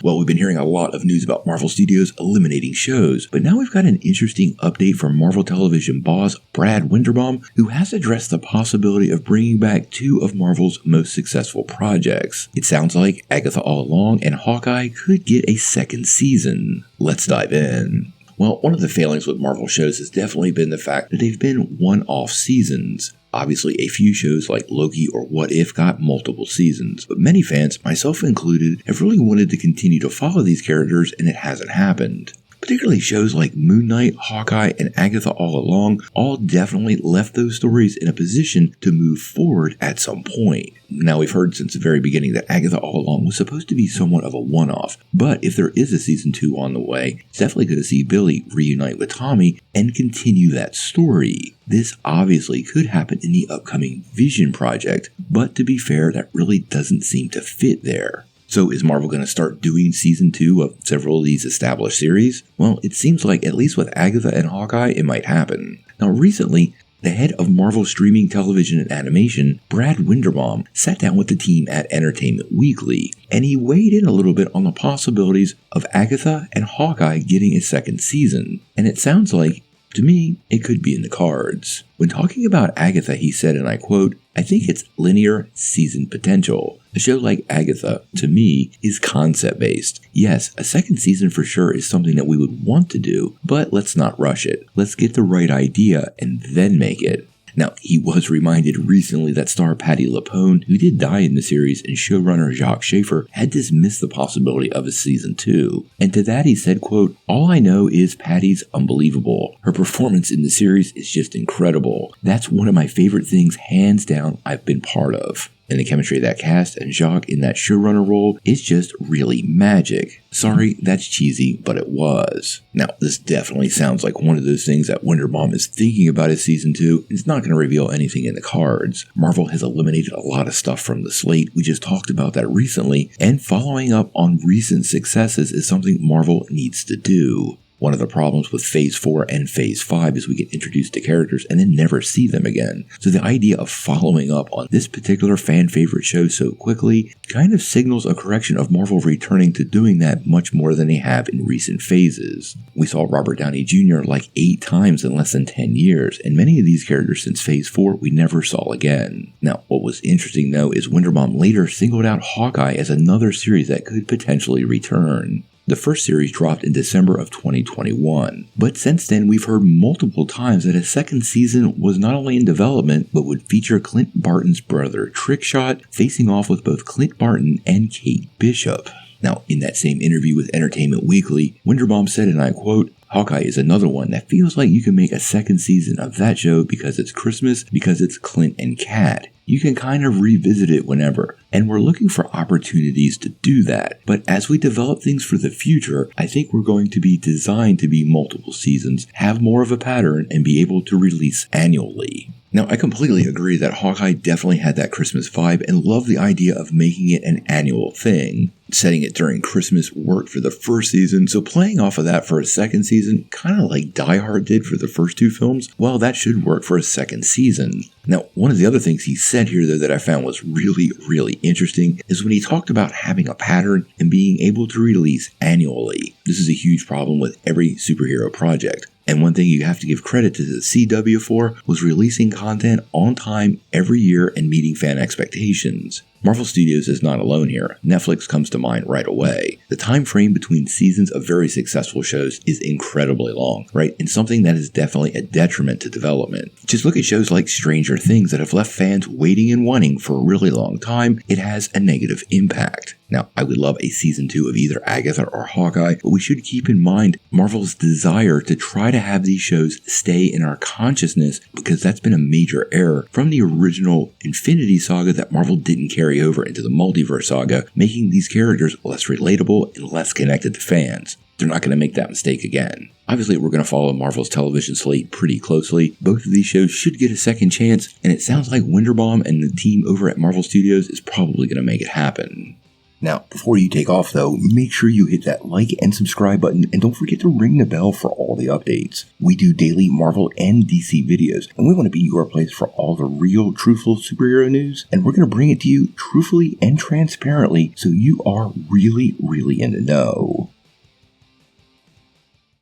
Well, we've been hearing a lot of news about Marvel Studios eliminating shows, but now we've got an interesting update from Marvel Television boss Brad Winderbaum, who has addressed the possibility of bringing back two of Marvel's most successful projects. It sounds like Agatha All Along and Hawkeye could get a second season. Let's dive in. Well, one of the failings with Marvel shows has definitely been the fact that they've been one-off seasons. Obviously, a few shows like Loki or What If got multiple seasons, but many fans, myself included, have really wanted to continue to follow these characters and it hasn't happened. Particularly shows like Moon Knight, Hawkeye, and Agatha All Along all definitely left those stories in a position to move forward at some point. Now, we've heard since the very beginning that Agatha All Along was supposed to be somewhat of a one-off, but if there is a season 2 on the way, it's definitely going to see Billy reunite with Tommy and continue that story. This obviously could happen in the upcoming Vision project, but to be fair, that really doesn't seem to fit there. So is Marvel going to start doing season 2 of several of these established series? Well, it seems like at least with Agatha and Hawkeye, it might happen. Now recently, the head of Marvel streaming television and animation, Brad Winderbaum, sat down with the team at Entertainment Weekly, and he weighed in a little bit on the possibilities of Agatha and Hawkeye getting a second season. And it sounds like, to me, it could be in the cards. When talking about Agatha, he said, and I quote, "I think it's linear season potential. A show like Agatha, to me, is concept-based. Yes, a second season for sure is something that we would want to do, but let's not rush it. Let's get the right idea and then make it." Now, he was reminded recently that star Patti LuPone, who did die in the series, and showrunner Jacques Schaefer had dismissed the possibility of a season 2. And to that he said, quote, "All I know is Patti's unbelievable. Her performance in the series is just incredible. That's one of my favorite things, hands down, I've been part of. And the chemistry of that cast and Jacques in that showrunner role is just really magic. Sorry, that's cheesy, but it was." Now, this definitely sounds like one of those things that Winderbaum is thinking about as season 2. It's not going to reveal anything in the cards. Marvel has eliminated a lot of stuff from the slate. We just talked about that recently, and following up on recent successes is something Marvel needs to do. One of the problems with Phase 4 and Phase 5 is we get introduced to characters and then never see them again. So the idea of following up on this particular fan favorite show so quickly kind of signals a correction of Marvel returning to doing that much more than they have in recent phases. We saw Robert Downey Jr. like 8 times in less than 10 years, and many of these characters since Phase 4 we never saw again. Now, what was interesting though is Winderbaum later singled out Hawkeye as another series that could potentially return. The first series dropped in December of 2021, but since then we've heard multiple times that a second season was not only in development, but would feature Clint Barton's brother Trickshot facing off with both Clint Barton and Kate Bishop. Now, in that same interview with Entertainment Weekly, Winderbaum said, and I quote, "Hawkeye is another one that feels like you can make a second season of that show because it's Christmas, because it's Clint and Kat. You can kind of revisit it whenever, and we're looking for opportunities to do that. But as we develop things for the future, I think we're going to be designed to be multiple seasons, have more of a pattern, and be able to release annually." Now, I completely agree that Hawkeye definitely had that Christmas vibe and love the idea of making it an annual thing. Setting it during Christmas worked for the first season, so playing off of that for a second season, kind of like Die Hard did for the first 2 films, well, that should work for a second season. Now, one of the other things he said here, though, that I found was really, really interesting is when he talked about having a pattern and being able to release annually. This is a huge problem with every superhero project. And one thing you have to give credit to the CW for was releasing content on time every year and meeting fan expectations. Marvel Studios is not alone here. Netflix comes to mind right away. The time frame between seasons of very successful shows is incredibly long, right? And something that is definitely a detriment to development. Just look at shows like Stranger Things that have left fans waiting and wanting for a really long time. It has a negative impact. Now, I would love a season 2 of either Agatha or Hawkeye, but we should keep in mind Marvel's desire to try to have these shows stay in our consciousness, because that's been a major error from the original Infinity Saga that Marvel didn't carry over into the Multiverse Saga, making these characters less relatable and less connected to fans. They're not going to make that mistake again. Obviously, we're going to follow Marvel's television slate pretty closely. Both of these shows should get a second chance, and it sounds like Winderbaum and the team over at Marvel Studios is probably going to make it happen. Now, before you take off though, make sure you hit that like and subscribe button, and don't forget to ring the bell for all the updates. We do daily Marvel and DC videos, and we want to be your place for all the real, truthful superhero news, and we're going to bring it to you truthfully and transparently so you are really in the know.